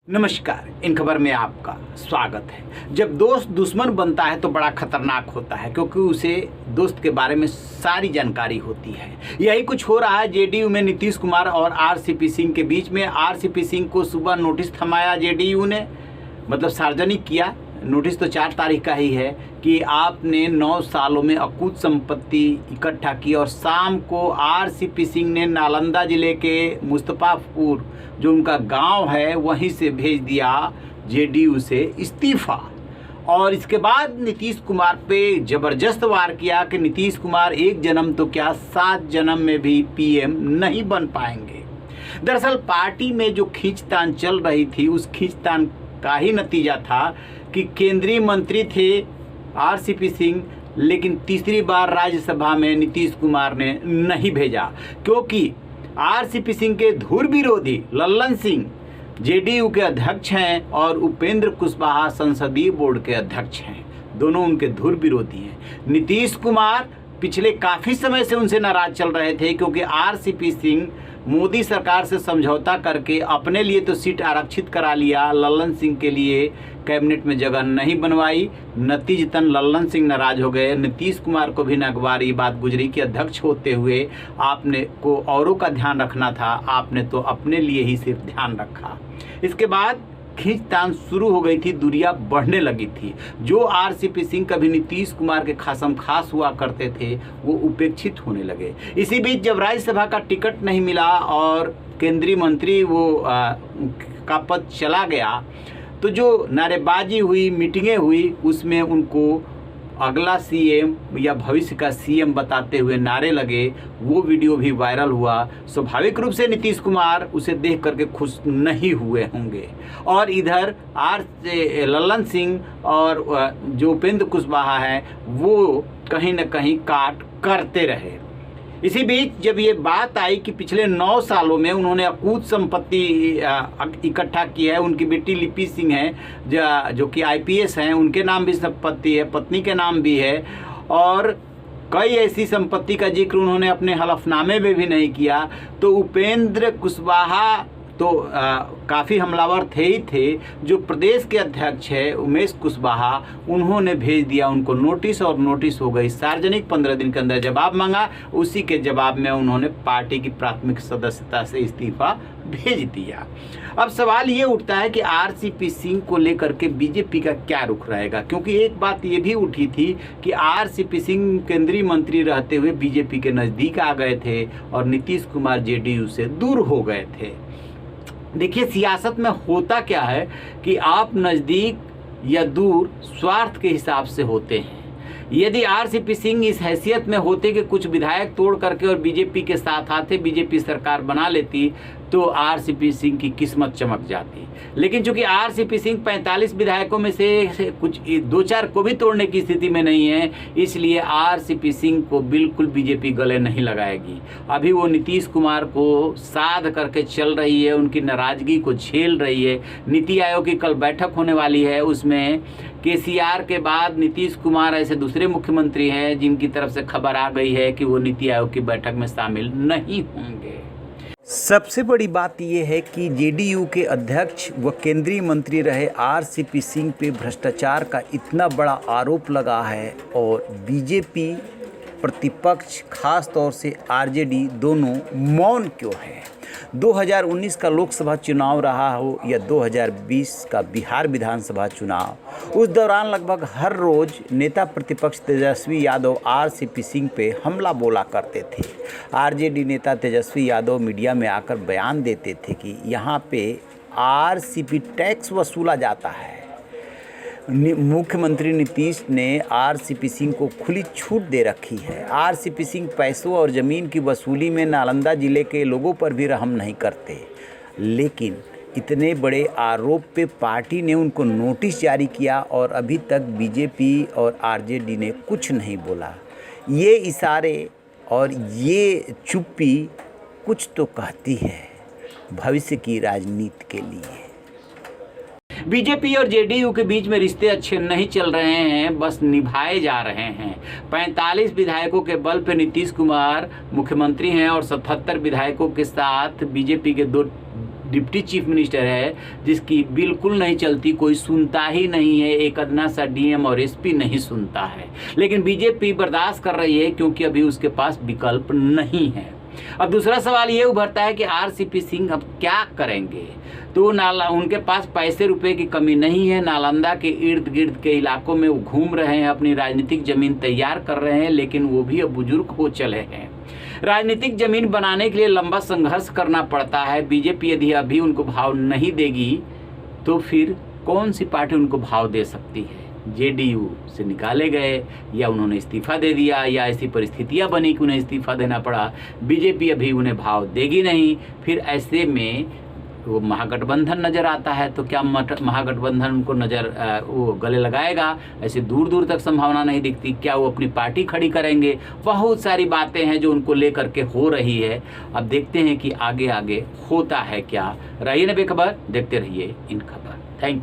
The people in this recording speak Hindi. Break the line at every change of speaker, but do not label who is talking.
नमस्कार। इन खबर में आपका स्वागत है। जब दोस्त दुश्मन बनता है तो बड़ा खतरनाक होता है, क्योंकि उसे दोस्त के बारे में सारी जानकारी होती है। यही कुछ हो रहा है जेडीयू में नीतीश कुमार और आरसीपी सिंह के बीच में। आरसीपी सिंह को सुबह नोटिस थमाया जेडीयू ने, मतलब सार्वजनिक किया। नोटिस तो 4 तारीख का ही है कि आपने 9 सालों में अकूत संपत्ति इकट्ठा की। और शाम को आरसीपी सिंह ने नालंदा जिले के मुस्तफापुर, जो उनका गांव है, वहीं से भेज दिया जेडीयू से इस्तीफा। और इसके बाद नीतीश कुमार पे ज़बरदस्त वार किया कि नीतीश कुमार एक जन्म तो क्या 7 जन्म में भी पीएम नहीं बन पाएंगे। दरअसल पार्टी में जो खींचतान चल रही थी, उस खींचतान का ही नतीजा था कि केंद्रीय मंत्री थे आरसीपी सिंह, लेकिन तीसरी बार राज्यसभा में नीतीश कुमार ने नहीं भेजा, क्योंकि आरसीपी सिंह के धुर विरोधी लल्लन सिंह जेडीयू के अध्यक्ष हैं और उपेंद्र कुशवाहा संसदीय बोर्ड के अध्यक्ष हैं। दोनों उनके धुर विरोधी हैं। नीतीश कुमार पिछले काफ़ी समय से उनसे नाराज चल रहे थे, क्योंकि आरसीपी सिंह मोदी सरकार से समझौता करके अपने लिए तो सीट आरक्षित करा लिया, लल्लन सिंह के लिए कैबिनेट में जगह नहीं बनवाई। नतीजतन लल्लन सिंह नाराज हो गए। नीतीश कुमार को भी नागवार बात गुजरी कि अध्यक्ष होते हुए आपने को औरों का ध्यान रखना था, आपने तो अपने लिए ही सिर्फ ध्यान रखा। इसके बाद खींचतान शुरू हो गई थी, दूरियां बढ़ने लगी थी। जो आरसीपी सिंह कभी नीतीश कुमार के खासम खास हुआ करते थे, वो उपेक्षित होने लगे। इसी बीच जब राज्यसभा का टिकट नहीं मिला और केंद्रीय मंत्री का पद चला गया, तो जो नारेबाजी हुई, मीटिंगें हुई, उसमें उनको अगला सीएम या भविष्य का सीएम बताते हुए नारे लगे। वो वीडियो भी वायरल हुआ। स्वाभाविक रूप से नीतीश कुमार उसे देख करके खुश नहीं हुए होंगे। और इधर लल्लन सिंह और जो उपेंद्र कुशवाहा है, वो कहीं न कहीं काट करते रहे। इसी बीच जब ये बात आई कि पिछले 9 सालों में उन्होंने अकूत संपत्ति इकट्ठा की है, उनकी बेटी लिपि सिंह है जो कि आईपीएस हैं, उनके नाम भी संपत्ति है, पत्नी के नाम भी है, और कई ऐसी संपत्ति का जिक्र उन्होंने अपने हलफनामे में भी नहीं किया, तो उपेंद्र कुशवाहा तो काफ़ी हमलावर थे ही थे। जो प्रदेश के अध्यक्ष है उमेश कुशवाहा, उन्होंने भेज दिया उनको नोटिस, और नोटिस हो गई सार्वजनिक। 15 दिन के अंदर जवाब मांगा। उसी के जवाब में उन्होंने पार्टी की प्राथमिक सदस्यता से इस्तीफा भेज दिया। अब सवाल ये उठता है कि आरसीपी सिंह को लेकर के बीजेपी का क्या रुख रहेगा, क्योंकि एक बात ये भी उठी थी कि आरसीपी सिंह केंद्रीय मंत्री रहते हुए बीजेपी के नज़दीक आ गए थे और नीतीश कुमार जेडीयू से दूर हो गए थे। देखिए, सियासत में होता क्या है कि आप नज़दीक या दूर स्वार्थ के हिसाब से होते हैं। यदि आरसीपी सिंह इस हैसियत में होते कि कुछ विधायक तोड़ करके और बीजेपी के साथ आते, बीजेपी सरकार बना लेती, तो आरसीपी सिंह की किस्मत चमक जाती। लेकिन चूंकि आरसीपी सिंह 45 विधायकों में से कुछ 2-4 को भी तोड़ने की स्थिति में नहीं है, इसलिए आरसीपी सिंह को बिल्कुल बीजेपी गले नहीं लगाएगी। अभी वो नीतीश कुमार को साध करके चल रही है, उनकी नाराज़गी को झेल रही है। नीति आयोग की कल बैठक होने वाली है, उसमें केसीआर के बाद नीतीश कुमार ऐसे दूसरे मुख्यमंत्री हैं जिनकी तरफ से खबर आ गई है कि वो नीति आयोग की बैठक में शामिल नहीं होंगे। सबसे बड़ी बात यह है कि जेडीयू के अध्यक्ष व केंद्रीय मंत्री रहे आरसीपी सिंह पे भ्रष्टाचार का इतना बड़ा आरोप लगा है, और बीजेपी प्रतिपक्ष खास तौर से आरजेडी दोनों मौन क्यों है। 2019 का लोकसभा चुनाव रहा हो या 2020 का बिहार विधानसभा चुनाव, उस दौरान लगभग हर रोज़ नेता प्रतिपक्ष तेजस्वी यादव आरसीपी सिंह पे हमला बोला करते थे। आरजेडी नेता तेजस्वी यादव मीडिया में आकर बयान देते थे कि यहाँ पे आरसीपी टैक्स वसूला जाता है। मुख्यमंत्री नीतीश ने आरसीपी सिंह को खुली छूट दे रखी है। आरसीपी सिंह पैसों और ज़मीन की वसूली में नालंदा ज़िले के लोगों पर भी रहम नहीं करते, लेकिन इतने बड़े आरोप पे पार्टी ने उनको नोटिस जारी किया और अभी तक बीजेपी और आरजेडी ने कुछ नहीं बोला। ये इशारे और ये चुप्पी कुछ तो कहती है भविष्य की राजनीति के लिए। बीजेपी और जेडीयू के बीच में रिश्ते अच्छे नहीं चल रहे हैं, बस निभाए जा रहे हैं। 45 विधायकों के बल पर नीतीश कुमार मुख्यमंत्री हैं और 77 विधायकों के साथ बीजेपी के 2 डिप्टी चीफ मिनिस्टर है जिसकी बिल्कुल नहीं चलती, कोई सुनता ही नहीं है, एक अदना सा डीएम और एसपी नहीं सुनता है। लेकिन बीजेपी बर्दाश्त कर रही है क्योंकि अभी उसके पास विकल्प नहीं है। अब दूसरा सवाल ये उभरता है कि आरसीपी सिंह अब क्या करेंगे। तो उनके पास पैसे रुपए की कमी नहीं है, नालंदा के इर्द गिर्द के इलाकों में वो घूम रहे हैं, अपनी राजनीतिक जमीन तैयार कर रहे हैं, लेकिन वो भी अब बुजुर्ग हो चले हैं। राजनीतिक जमीन बनाने के लिए लंबा संघर्ष करना पड़ता है। बीजेपी यदि अभी उनको भाव नहीं देगी तो फिर कौन सी पार्टी उनको भाव दे सकती है। जेडीयू से निकाले गए या उन्होंने इस्तीफा दे दिया या ऐसी परिस्थितियां बनी कि उन्हें इस्तीफा देना पड़ा। बीजेपी अभी उन्हें भाव देगी नहीं। फिर ऐसे में वो महागठबंधन नज़र आता है, तो क्या महागठबंधन उनको वो गले लगाएगा? ऐसे दूर दूर तक संभावना नहीं दिखती। क्या वो अपनी पार्टी खड़ी करेंगे? बहुत सारी बातें हैं जो उनको लेकर के हो रही है। अब देखते हैं कि आगे आगे होता है क्या। रहिए ना बेखबर, देखते रहिए इन खबर। Thank you.